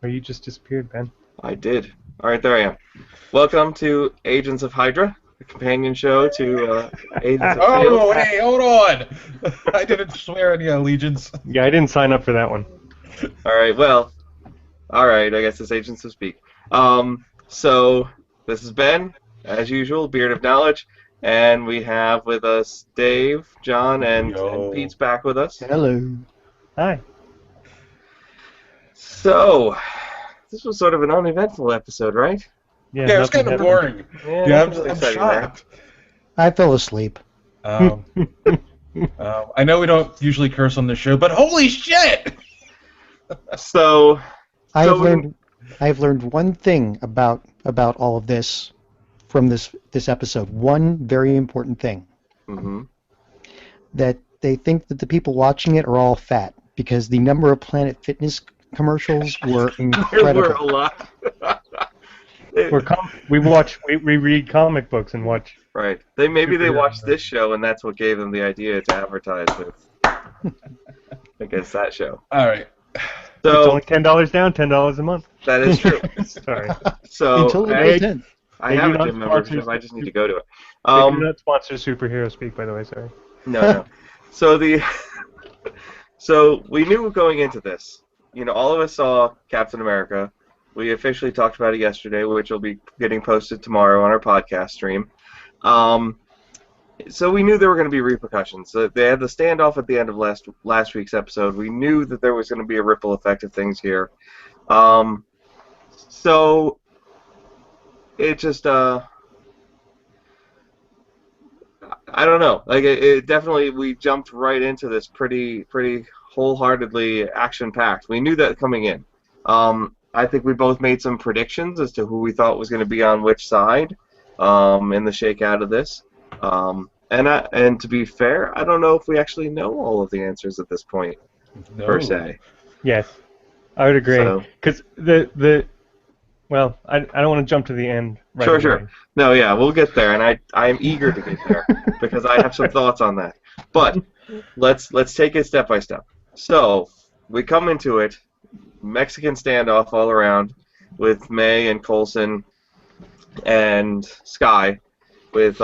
Or you just disappeared, Ben. I did. All right, there I am. Welcome to Agents of Hydra, the companion show to Agents of Shield. Oh, hey, hold on! I didn't swear any allegiance. Yeah, I didn't sign up for that one. All right, well, all right. I guess it's Agents of Speak. So this is Ben, as usual, Beard of Knowledge, and we have with us Dave, John, and Yo. Pete's back with us. Hello. Hi. So this was sort of an uneventful episode, right? Yeah, it was nothing kind of happened. boring. Yeah, I'm exciting shocked. I fell asleep. Um, I know we don't usually curse on this show, but holy shit! So I've learned one thing about all of this from this episode. One very important thing, mhm. that they think that the people watching it are all fat because the number of Planet Fitness commercials were There incredible. were a lot. We read comic books and watch. Right. Maybe they Superhero watched movies. this show and that's what gave them the idea to advertise with against that show. All right. It's So only $10 down, $10 a month. that is true. Sorry. So Until it I, goes 10. I They have do a not gym membership. sponsor- I just need to go to it. They do not sponsor Superhero Speak, by the way. Sorry. No. So so we knew going into this. You know, all of us saw Captain America. We officially talked about it yesterday, which will be getting posted tomorrow on our podcast stream. So we knew there were going to be repercussions. So they had the standoff at the end of last week's episode. We knew that there was going to be a ripple effect of things here. So it just I don't know. Like it definitely, we jumped right into this pretty wholeheartedly action-packed. We knew that coming in. I think we both made some predictions as to who we thought was going to be on which side in the shakeout of this. And to be fair, I don't know if we actually know all of the answers at this point, No. per se. Yes, I would agree. So- Because well, I don't want to jump to the end. Right Sure. away. No, yeah, we'll get there, and I am eager to get there because I have some thoughts on that. But let's take it step by step. So we come into it, Mexican standoff all around, with May and Coulson and Sky, with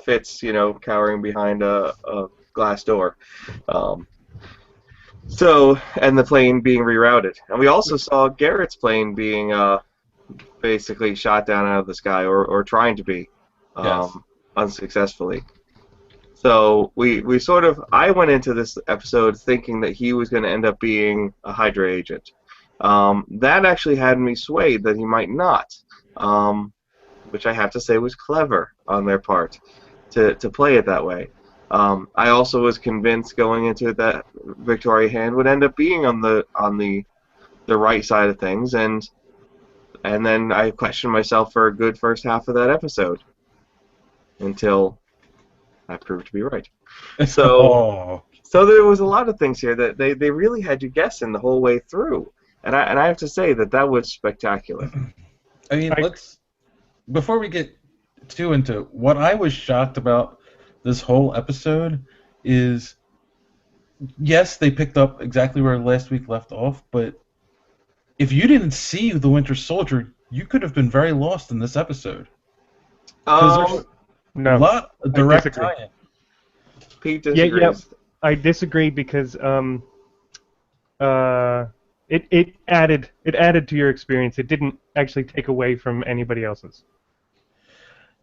Fitz, cowering behind a glass door. And the plane being rerouted, and we also saw Garrett's plane being basically shot down out of the sky, or trying to be, Yes. unsuccessfully. So I went into this episode thinking that he was going to end up being a Hydra agent. That actually had me swayed that he might not, which I have to say was clever on their part to play it that way. I also was convinced going into it that Victoria Hand would end up being on the right side of things, and then I questioned myself for a good first half of that episode until I proved to be right. So there was a lot of things here that they really had you guessing the whole way through, and I have to say that was spectacular. I mean, before we get too into what I was shocked about this whole episode is, yes, they picked up exactly where last week left off, but if you didn't see the Winter Soldier, you could have been very lost in this episode. There's No. a lot of direct disagree. tie-in. Pete Yeah, disagrees. I disagree because it added to your experience. It didn't actually take away from anybody else's.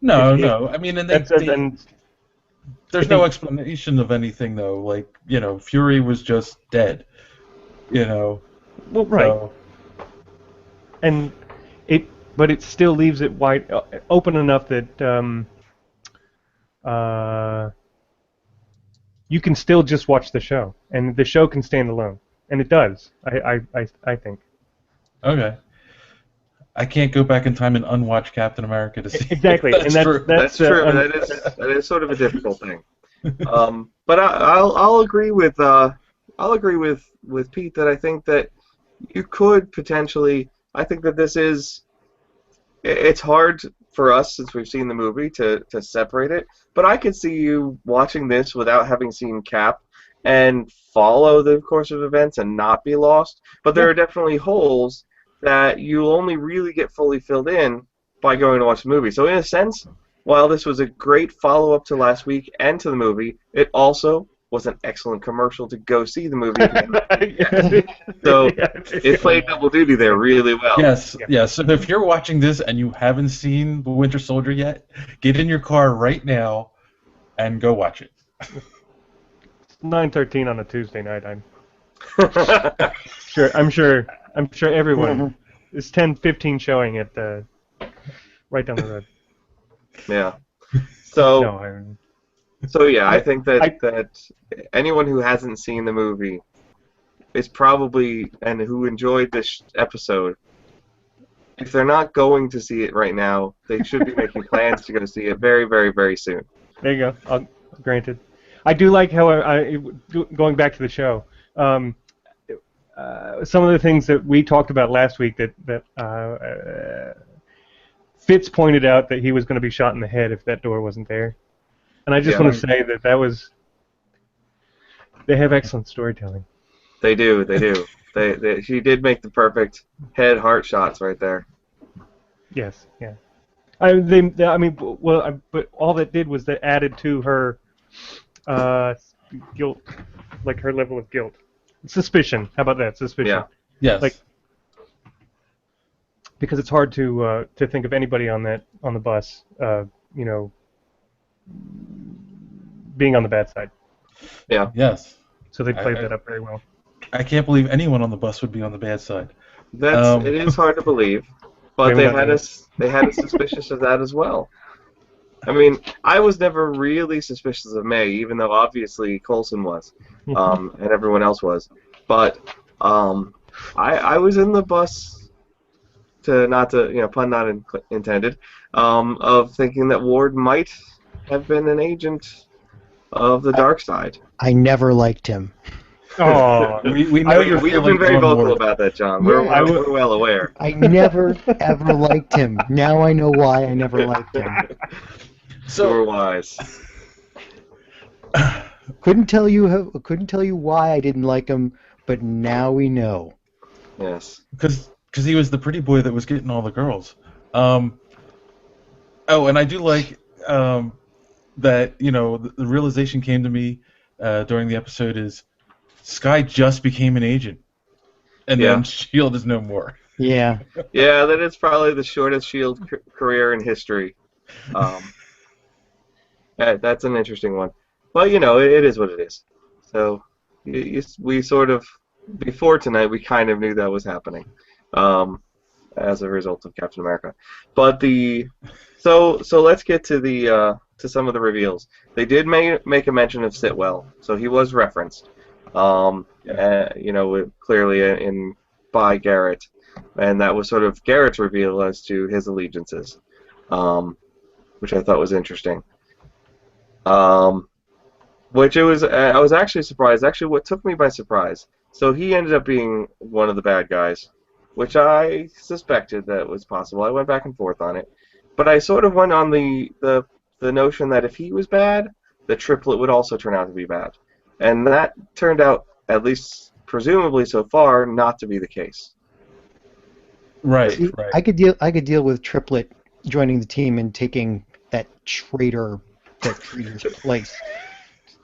No. I mean, and there's no think- explanation of anything, though. Like, Fury was just dead. Well, right. So, But it still leaves it wide open enough that you can still just watch the show, and the show can stand alone, and it does. I think. okay. I can't go back in time and unwatch Captain America to see. Exactly, That's and true. That's true. That is sort of a difficult thing. But I'll agree with Pete that I think that you could potentially. I think that this is. It's hard for us, since we've seen the movie, to separate it. But I could see you watching this without having seen Cap, and follow the course of events and not be lost. But there Yeah. are definitely holes that you'll only really get fully filled in by going to watch the movie. So in a sense, while this was a great follow-up to last week and to the movie, it also was an excellent commercial to go see the movie again. So it played double duty there really well. Yes. So if you're watching this and you haven't seen The Winter Soldier yet, get in your car right now and go watch it. 9:13 on a Tuesday night. I'm sure everyone. It's 10:15 showing at right down the road. Yeah. So. No, So yeah, I think that anyone who hasn't seen the movie is probably, and who enjoyed this episode, if they're not going to see it right now, they should be making plans to go see it very, very, very soon. There you go. Granted. I do like how going back to the show. Some of the things that we talked about last week that Fitz pointed out that he was going to be shot in the head if that door wasn't there. And I just want to say that was... They have excellent storytelling. They do. She did make the perfect head-heart shots right there. Yes, yeah. But all that did was that added to her guilt, like her level of guilt. Suspicion. How about that? Suspicion. Yeah. Yes. Like, because it's hard to think of anybody on the bus, being on the bad side. Yeah. Yes. So they played that up very well. I can't believe anyone on the bus would be on the bad side. It is hard to believe, but they had us suspicious of that as well. I mean, I was never really suspicious of May, even though obviously Coulson was, and everyone else was. But I was in the bus pun not intended, of thinking that Ward might have been an agent of the dark side. I never liked him. Oh, we know you're we've feeling been very vocal Ward. about that, John. Yeah, We're well aware. I never, ever liked him. Now I know why I never liked him. So we're wise. Couldn't tell you why I didn't like him, but now we know. Yes. Because he was the pretty boy that was getting all the girls. And I do like that, the realization came to me during the episode is Skye just became an agent, and then S.H.I.E.L.D. is no more. Yeah. Yeah, that is probably the shortest S.H.I.E.L.D. career in history. That's an interesting one. But, it is what it is. So, we sort of, before tonight, we kind of knew that was happening as a result of Captain America. But so let's get to some of the reveals. They did make a mention of Sitwell, so he was referenced, clearly by Garrett, and that was sort of Garrett's reveal as to his allegiances, which I thought was interesting. Which I was actually surprised. Actually, what took me by surprise. So he ended up being one of the bad guys, which I suspected that was possible. I went back and forth on it, but I sort of went on the notion that if he was bad, the triplet would also turn out to be bad, and that turned out, at least presumably so far, not to be the case. Right. See, Right. I could deal with Triplet joining the team and taking that traitor's place.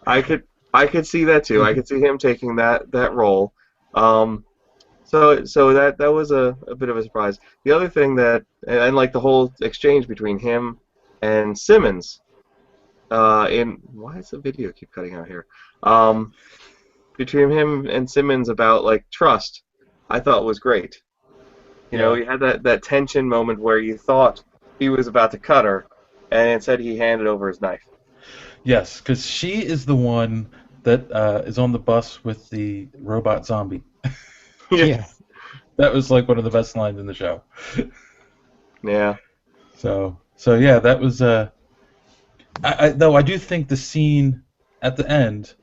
I could see that too. I could see him taking that role. So that was a bit of a surprise. The other thing and like the whole exchange between him and Simmons, why does the video keep cutting out here? Between him and Simmons about like trust, I thought was great. You know, he had that tension moment where you thought he was about to cut her, and instead he handed over his knife. Yes, because she is the one that is on the bus with the robot zombie. Yeah. That was like one of the best lines in the show. Yeah. So yeah, that was. Though I do think the scene at the end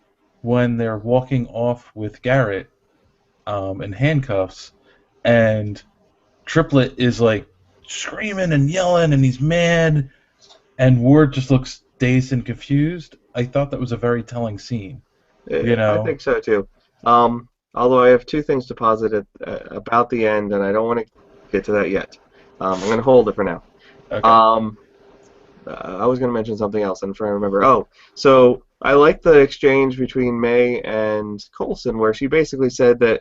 when they're walking off with Garrett in handcuffs, and Triplet is like screaming and yelling, and he's mad, and Ward just looks dazed and confused. I thought that was a very telling scene. You I know. think so too. Although I have two things to posit about the end, and I don't want to get to that yet. I'm going to hold it for now. Okay. I was going to mention something else. I'm trying to remember. Oh, so I like the exchange between May and Coulson, where she basically said that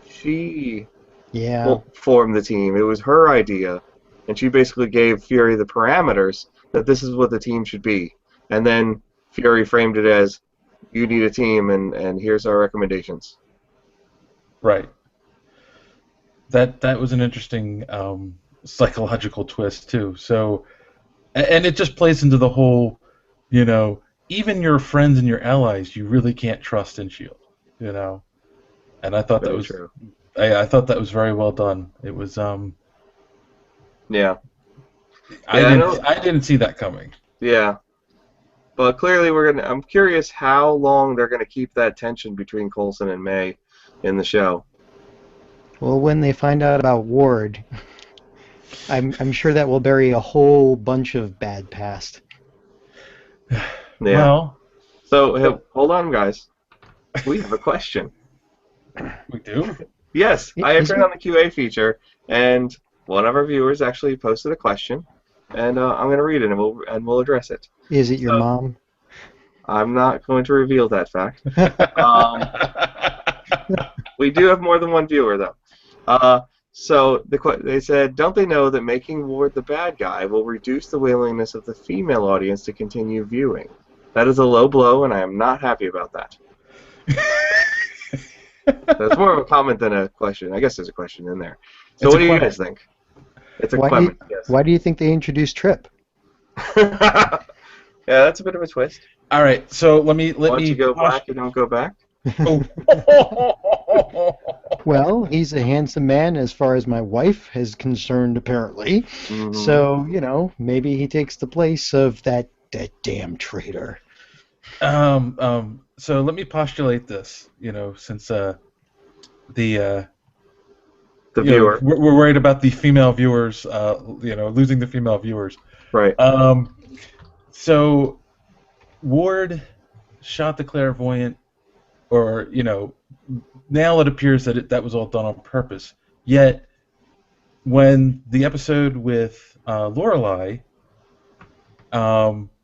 she Yeah. formed the team. It was her idea, and she basically gave Fury the parameters that this is what the team should be. And then Fury framed it as, you need a team, and here's our recommendations. Right. That was an interesting psychological twist too. So, and it just plays into the whole, you know, even your friends and your allies, you really can't trust in Shield. You know, and I thought that Very was, true. I thought that was very well done. It was, Yeah. I Yeah, I know. didn't see that coming. Yeah. But clearly I'm curious how long they're gonna keep that tension between Coulson and May in the show. Well, when they find out about Ward, I'm sure that will bury a whole bunch of bad past. Yeah. Well, So hold on, guys. We have a question. we do. Yes, I have Is turned it? on the QA feature, and one of our viewers actually posted a question, and I'm going to read it, and we'll address it. Is it your So- mom? I'm not going to reveal that fact. We do have more than one viewer, though. So they said, don't they know that making Ward the bad guy will reduce the willingness of the female audience to continue viewing? That is a low blow, and I am not happy about that. That's more of a comment than a question. I guess there's a question in there. So It's what a do you comment. guys think? It's a Why do comment, yes. Why do you think they introduced Trip? Yeah, that's a bit of a twist. All right, so let me Once you go black, you don't go back. Oh. Well, he's a handsome man as far as my wife is concerned, apparently. Mhm. So, maybe he takes the place of that damn traitor. So let me postulate this. Since the The viewer, we're worried about the female viewers. Losing the female viewers. right? So Ward shot the clairvoyant, or now it appears that that was all done on purpose. Yet, when the episode with Lorelai,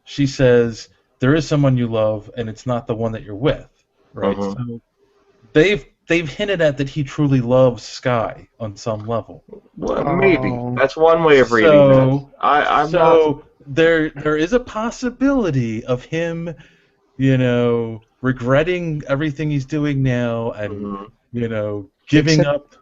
she says there is someone you love, and it's not the one that you're with, right? Mhm. So they've hinted at that he truly loves Sky on some level. Well, maybe Oh. that's one way of reading that. I'm not. So there is a possibility of him, regretting everything he's doing now, and Mhm. giving Except- up.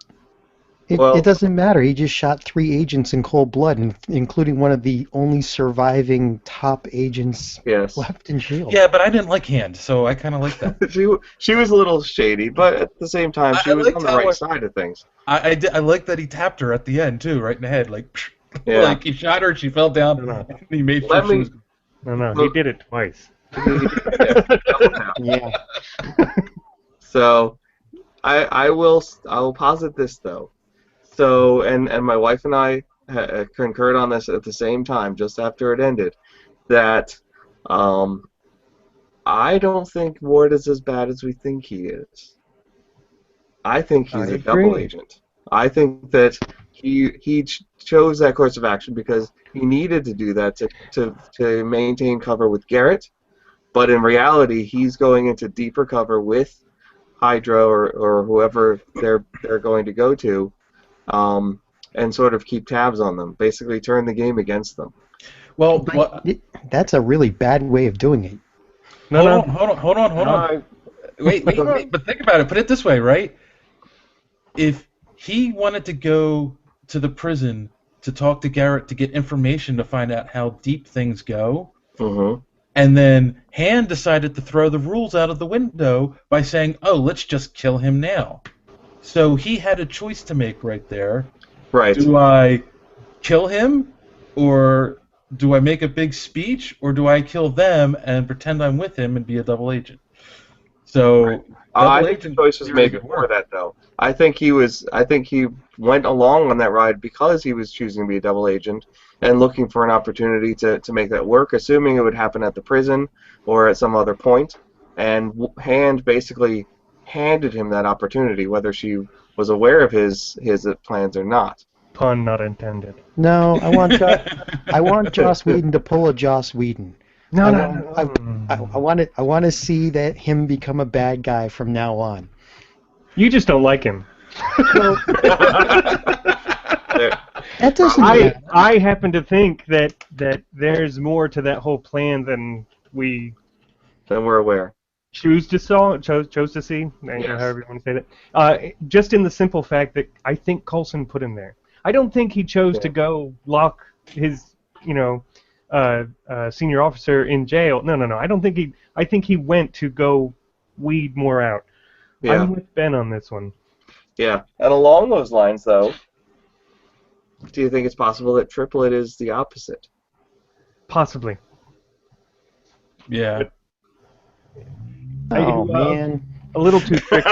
Well- It doesn't matter. He just shot 3 agents in cold blood, including one of the only surviving top agents Yes. left in S.H.I.E.L.D. Yeah, but I didn't like Hand, so I kind of like that. She was a little shady, but at the same time, she I was liked on the how right it- side of things. I like that he tapped her at the end too, right in the head, like, Yeah. like he shot her, she fell down, No. and he made sure Let she me- was. No, he Look- did it twice. Double tap. Yeah. So, I will posit this though. So, and my wife and I concurred on this at the same time, just after it ended, that I don't think Ward is as bad as we think he is. I think he's I a double agree. agent. I think that he chose that course of action because he needed to do that to maintain cover with Garrett, but in reality, he's going into deeper cover with Hydra or whoever they're going to go to, and sort of keep tabs on them. Basically, turn the game against them. Well, what? That's a really bad way of doing it. Hold on. Wait, but think about it. Put it this way, right? If he wanted to go to the prison to talk to Garrett to get information to find out how deep things go, Mm-hmm. and then Hand decided to throw the rules out of the window by saying, "Oh, let's just kill him now." So he had a choice to make right there. Right. Do I kill him, or do I make a big speech, or do I kill them and pretend I'm with him and be a double agent? So, Right. I double think the agent choice was theory made could before work. that, though. I think he went along on that ride because he was choosing to be a double agent and looking for an opportunity to make that work, assuming it would happen at the prison or at some other point. and Hand basically handed him that opportunity, whether she was aware of his plans or not. Pun not intended. No, I want Joss Whedon to pull a Joss Whedon. No, I no, want, no. I want to see that him become a bad guy from now on. You just don't like him. Well, There- that doesn't I matter. I happen to think that there's more to that whole plan than we then we're aware. chose to see, Yes. however you want to say that. Just in the simple fact that I think Coulson put him there. I don't think he chose to go lock his, senior officer in jail. No. I don't think he. I think he went to go weed more out. Yeah. I'm with Ben on this one. Yeah. And along those lines, though, do you think it's possible that Triplet is the opposite? Possibly. Yeah. Oh man. A little too tricky.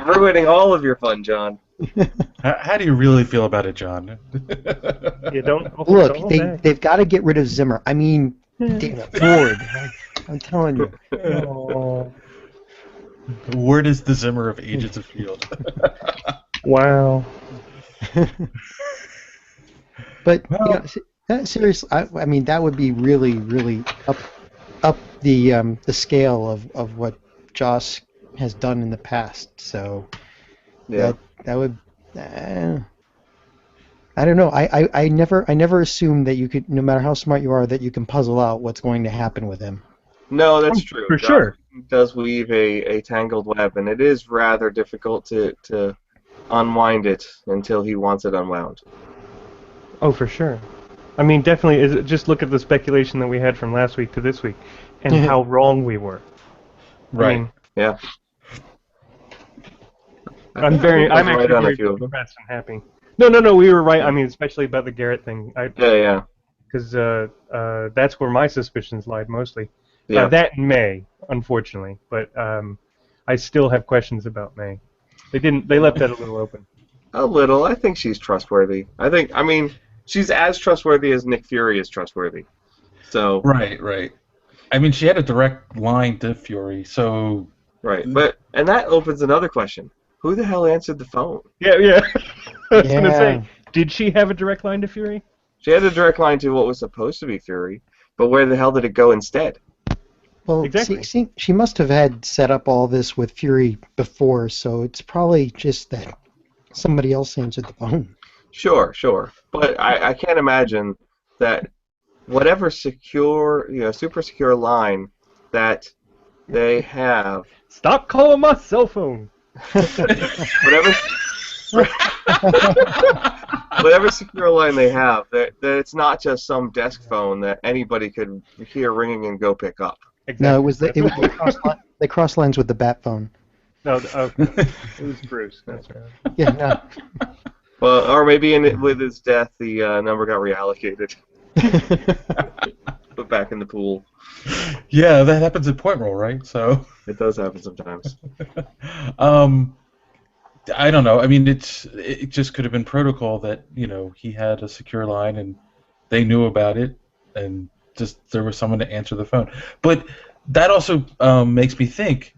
Ruining all of your fun, John. How do you really feel about it, John? You don't Look, don't hold back. they've got to get rid of Zimmer. I mean, damn it, Lord. I'm telling you. Oh, Word is the Zimmer of Agents of S.H.I.E.L.D. wow. But Well- seriously, I mean, that would be really, really up the scale of what Joss has done in the past. So Yeah. that would. I don't know. I never assumed that you could, no matter how smart you are, that you can puzzle out what's going to happen with him. No, that's true. For John sure. does weave a tangled web, and it is rather difficult to unwind it until he wants it unwound. Oh, for sure. I mean, definitely. Just look at the speculation that we had from last week to this week, and how wrong we were. Right. I mean, Yeah. I'm I was actually right on a very few of them. impressed and happy. No, we were right. I mean, especially about the Garrett thing. Yeah. Because that's where my suspicions lied mostly. Yeah. That and May, unfortunately, but I still have questions about May. They left that a little open. A little. I think she's trustworthy. I mean, she's as trustworthy as Nick Fury is trustworthy. So. Right. I mean, she had a direct line to Fury, so... Right. And that opens another question. Who the hell answered the phone? Yeah. I was gonna Yeah. say, did she have a direct line to Fury? She had a direct line to what was supposed to be Fury, but where the hell did it go instead? Well, Exactly. see, she must have had set up all this with Fury before, so it's probably just that somebody else answered the phone. Sure. But I can't imagine that whatever secure, super secure line that they have, Stop calling my cell phone. whatever whatever secure line they have, that it's not just some desk phone that anybody could hear ringing and go pick up. Exactly. No, it was they cross lines with the bat phone. No, it was Bruce. That's right. Yeah, no. Well, or maybe with his death, the number got reallocated, put back in the pool. Yeah, that happens in Point Roll, right? So... It does happen sometimes. I don't know. I mean, it just could have been protocol that he had a secure line and they knew about it, and just there was someone to answer the phone. But that also makes me think,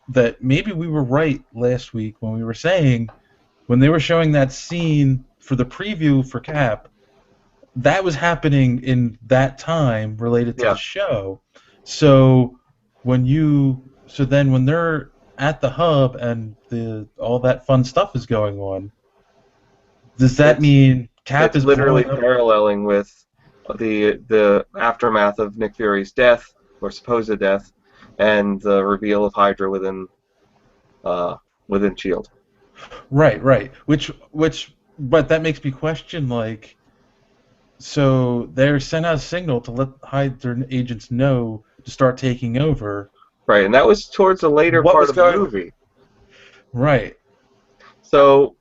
that maybe we were right last week when we were saying when they were showing that scene for the preview for Cap, that was happening in that time related to the show. So when they're at the hub and all that fun stuff is going on, does that mean Cap It's is literally blowing up? paralleling with the aftermath of Nick Fury's death, or supposed death, and the reveal of Hydra within Shield. Right. But that makes me question, like, so they're sent out a signal to let Hydra agents know to start taking over. Right, and that was towards the later What part was of the going- movie. Right. So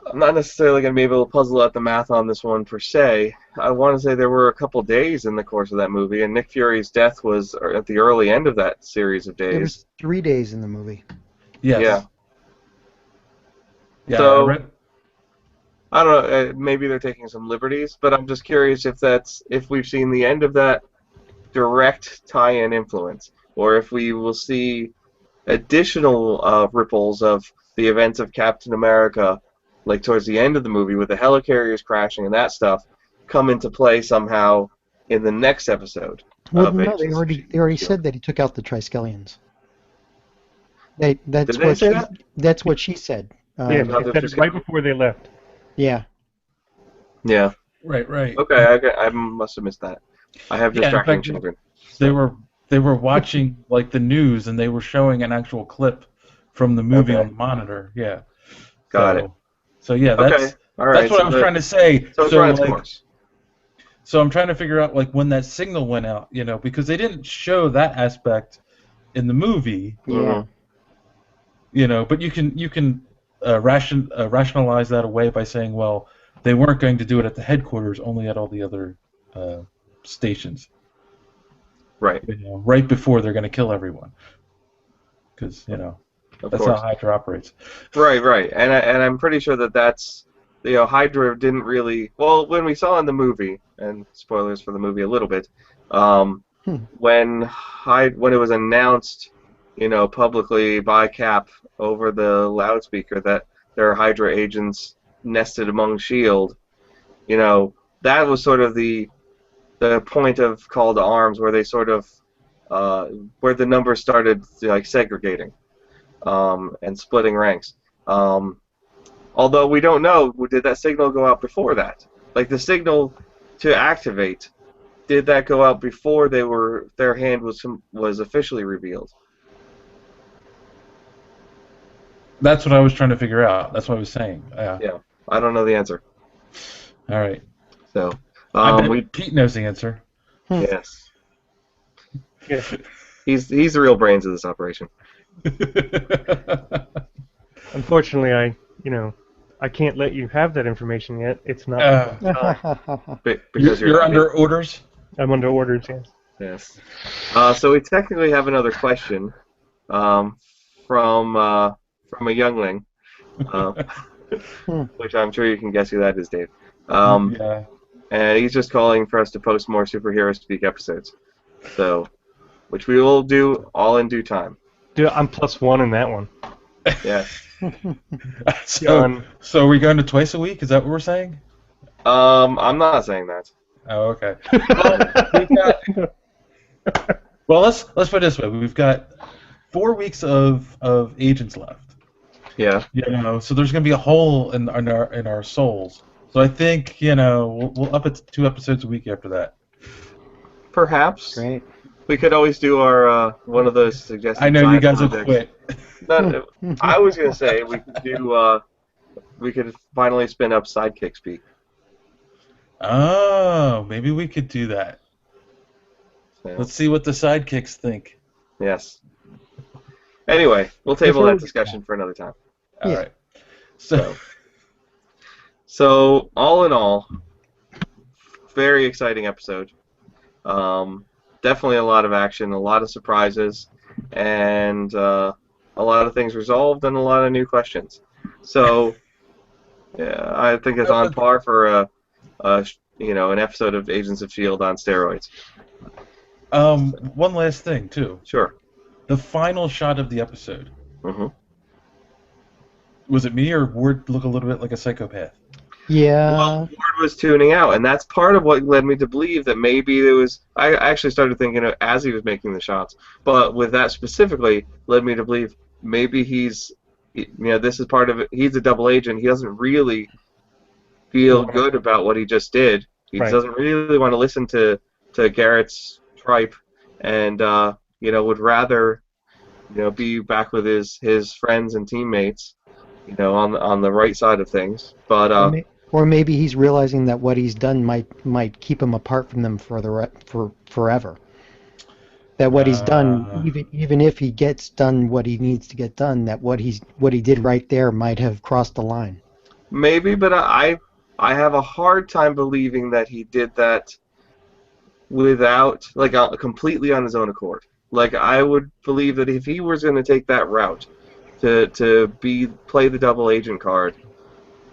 I'm not necessarily going to be able to puzzle out the math on this one per se. I want to say there were a couple days in the course of that movie, and Nick Fury's death was at the early end of that series of There days. was 3 days in the movie. Yes. Yeah. So- I read- I don't know. Maybe they're taking some liberties, but I'm just curious if we've seen the end of that direct tie-in influence, or if we will see additional ripples of the events of Captain America, like towards the end of the movie with the helicarriers crashing and that stuff, come into play somehow in the next episode. Well, of no, Agents of they already S.H.I.E.L.D. said that he took out the Triskelions. Did they say that? That's what she said. Yeah, Not she that said just it right before they left. Yeah. Yeah. Right. Okay, I must have missed that. I have Yeah, in distracting fact, children. They were watching like the news, and they were showing an actual clip from the movie Okay. on the monitor. Yeah. Got it. So yeah, Okay. All right. that's what I was trying to say. So it's running its course. So I'm trying to figure out like when that signal went out, because they didn't show that aspect in the movie. Yeah. But you can rationalize that away by saying, well, they weren't going to do it at the headquarters, only at all the other stations. Right. Right before they're going to kill everyone, because Of that's course. how Hydra operates. Right. And I'm pretty sure that's Hydra didn't really. Well, when we saw in the movie, and spoilers for the movie a little bit, when it was announced, publicly by Cap over the loudspeaker that there are Hydra agents nested among S.H.I.E.L.D., that was sort of the point of call to arms where they sort of where the numbers started segregating and splitting ranks. Although we don't know, did that signal go out before that? Like the signal to activate, did that go out before their hand was officially revealed? That's what I was trying to figure out. That's what I was saying. Yeah, I don't know the answer. All right. So I bet Pete knows the answer. Yes. Yeah. He's the real brains of this operation. Unfortunately, I can't let you have that information yet. It's not. Because you're under orders? I'm under orders, yes. Yes. So we technically have another question from a youngling, which I'm sure you can guess who that is, Dave. Yeah. And he's just calling for us to post more Superhero Speak episodes. So, which we will do all in due time. Dude, I'm +1 in that one. Yeah. So are we going to twice a week? Is that what we're saying? I'm not saying that. Oh, okay. Well, let's put it this way. We've got 4 weeks of agents left. Yeah. So there's going to be a hole in our souls. So I think we'll up it to 2 episodes a week after that. Perhaps. Great. We could always do our one of those suggested. I know you guys will projects. quit. I was gonna say we could do. We could finally spin up Sidekick Speak. Oh, maybe we could do that. So, Let's see what the sidekicks think. yes. Anyway, we'll table that discussion for another time. All right. So all in all, very exciting episode. Definitely a lot of action, a lot of surprises, and a lot of things resolved, and a lot of new questions. So, yeah, I think it's on par for an episode of Agents of S.H.I.E.L.D. on steroids. One last thing too. Sure. The final shot of the episode. Mm-hmm. Was it me or Ward look a little bit like a psychopath? Yeah. Well, Ward was tuning out, and that's part of what led me to believe that maybe there was. I actually started thinking of as he was making the shots, but with that specifically, led me to believe maybe this is part of it. He's a double agent. He doesn't really feel good about what he just did. He doesn't really want to listen to Garrett's tripe, and would rather be back with his friends and teammates, on the right side of things. But or maybe he's realizing that what he's done might keep him apart from them for forever. That what he's done, even if he gets done what he needs to get done, that what he did right there might have crossed the line. Maybe, but I have a hard time believing that he did that without completely on his own accord. Like, I would believe that if he was going to take that route to play the double agent card,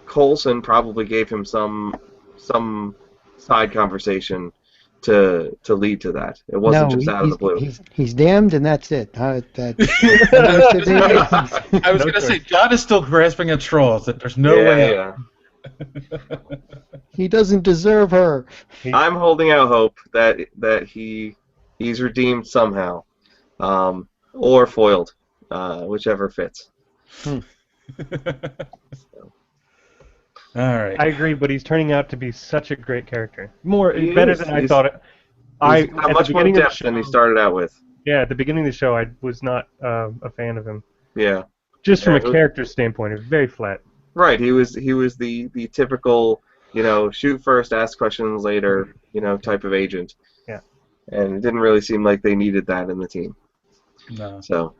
Coulson probably gave him some side conversation to lead to that. It wasn't No, just out of the blue. he's damned, and that's it. I No was going to say, choice. John is still grasping at straws. That there's no yeah, way yeah. out. He doesn't deserve her. I'm holding out hope that he's redeemed somehow, or foiled, whichever fits. All right. I agree, but he's turning out to be such a great character. He Better is. than I He's- thought. He's At got the much more beginning of the depth than he show- started out with. Yeah, at the beginning of the show, I was not a fan of him. Yeah, Just from Yeah, a it was- character standpoint, it was very flat. right. He was the typical, shoot first, ask questions later, type of agent. Yeah. And it didn't really seem like they needed that in the team. No. So,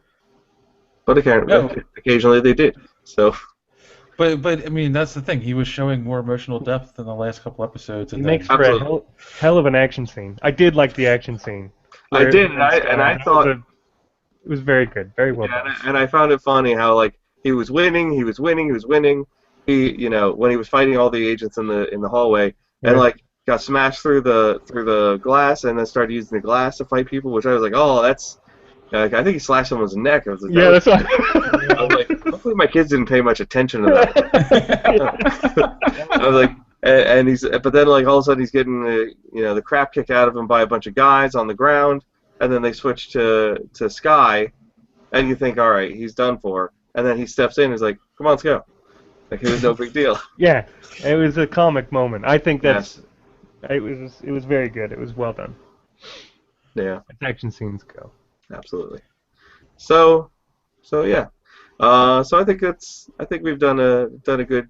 but occasionally they did. So. But I mean, that's the thing. He was showing more emotional depth in the last couple episodes. He And makes then, for a Absolutely. hell of an action scene. I did like the action scene. I did, and I That thought. it was very good, very well Yeah, done. and I found it funny how he was winning. He, when he was fighting all the agents in the hallway, and Yeah. got smashed through the glass, and then started using the glass to fight people, which I was like, oh, that's. I think he slashed someone's neck. I was like, Yeah, that's what. I was like, hopefully my kids didn't pay much attention to that. I was like, and but then all of a sudden he's getting the crap kicked out of him by a bunch of guys on the ground, and then they switch to Sky, and you think, all right, he's done for, and then he steps in and is like, come on, let's go. Like it was no big deal. Yeah, it was a comic moment. I think that's. It was very good. It was well done. Yeah, As action scenes go. absolutely. So yeah. So I think we've done a good.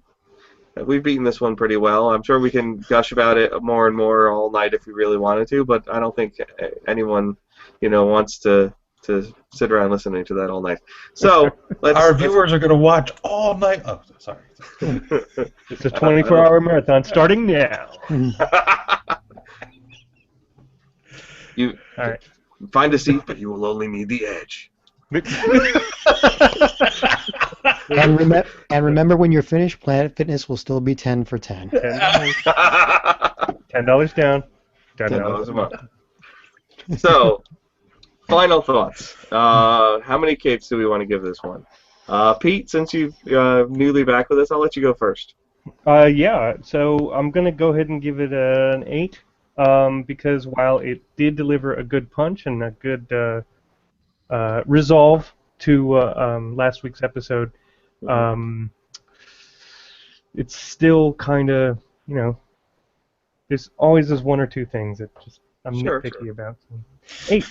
We've beaten this one pretty well. I'm sure we can gush about it more and more all night if we really wanted to, but I don't think anyone, wants to sit around listening to that all night. So our viewers are going to watch all night. Oh, sorry. It's a 24-hour marathon starting now. You All right. find a seat, but you will only need the edge. And remember, when you're finished, Planet Fitness will still be 10 for 10. $10 down. $10 a month. So, final thoughts. How many capes do we want to give this one? Pete, since you've newly back with us, I'll let you go first. Yeah, so I'm going to go ahead and give it an 8 because while it did deliver a good punch and a good resolve to last week's episode, it's still kind of, there's always those one or two things that I'm nitpicky about. So 8.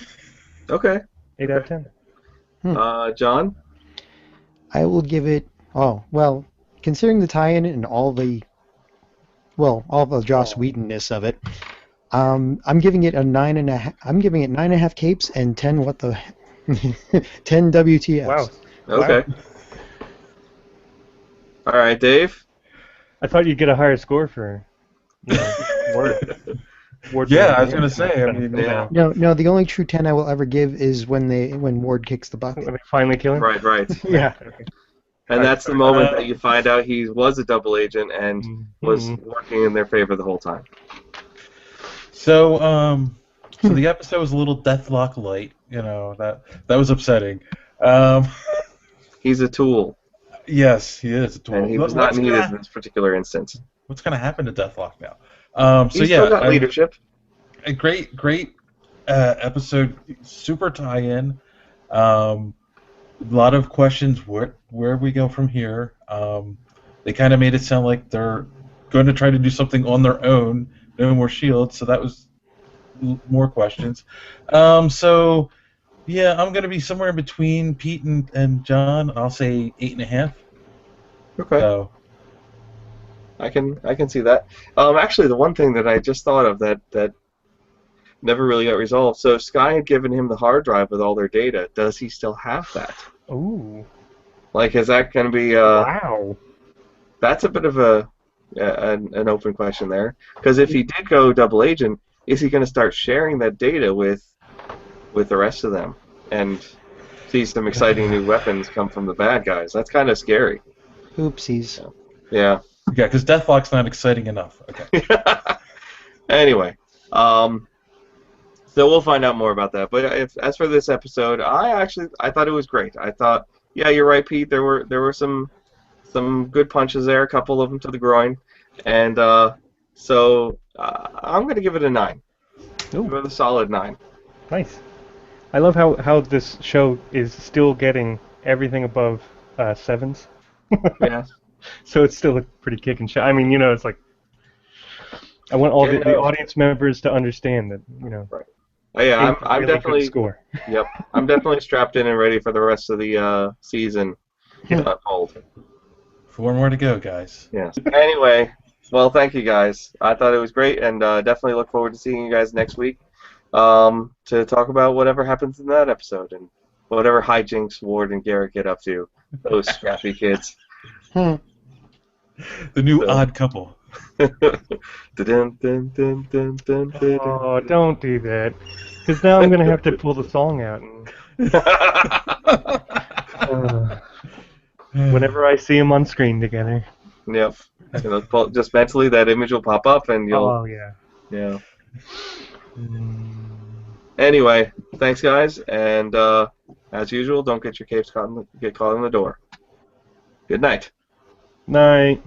Okay. 8 out of 10. John? I will give it. Oh well, considering the tie-in and all the Joss Whedon-ness of it, I'm giving it a 9.5. I'm giving it 9.5 capes and 10 10 WTFs. Wow. Okay. Wow. All right, Dave? I thought you'd get a higher score for Ward. Yeah, I was going to say. I mean, Yeah. No. The only true 10 I will ever give is when Ward kicks the bucket. When they finally kill him? Right. Yeah. And that's the moment that you find out he was a double agent and was working in their favor the whole time. So the episode was a little Deathlock light. That was upsetting. He's a tool, Yes, he is a tool. and he was not needed in this particular instance. What's going to happen to Deathlock now? He's still got leadership. A great episode, super tie-in. A lot of questions. Where we go from here? They kind of made it sound like they're going to try to do something on their own. No more shields, so that was more questions. So yeah, I'm going to be somewhere in between Pete and John. I'll say 8.5. Okay. So, I can see that. Actually, the one thing that I just thought of that never really got resolved. So Sky had given him the hard drive with all their data. Does he still have that? Ooh. Is that going to be? Wow. That's a bit of an open question there. Because if he did go double agent, is he going to start sharing that data with the rest of them and see some exciting new weapons come from the bad guys? That's kind of scary. Oopsies. Yeah. yeah, because Deathlock's not exciting enough. Okay. Anyway, So we'll find out more about that. But as for this episode, I thought it was great. I thought, yeah, you're right, Pete. There were some good punches there, a couple of them to the groin, and I'm gonna give it a 9. Ooh. Give it a solid 9. Nice. I love how this show is still getting everything above 7s. Yeah. So it's still a pretty kicking show. I mean, it's like I want all the audience members to understand that, Right. Oh, yeah, I'm really definitely good score. Yep, I'm definitely strapped in and ready for the rest of the season to unfold. 4 more to go, guys. Yes. Anyway, well, thank you guys. I thought it was great, and definitely look forward to seeing you guys next week to talk about whatever happens in that episode and whatever hijinks Ward and Garrett get up to. Those scrappy kids. The new odd couple. Dun, dun, dun, dun, dun, dun, Oh, don't do that. Because now I'm going to have to pull the song out. And, whenever I see them on screen together. Yep. Just mentally, that image will pop up, and you'll. Oh, yeah. Yeah. Anyway, thanks, guys, and as usual, don't get your capes caught in the door. Good night. Night.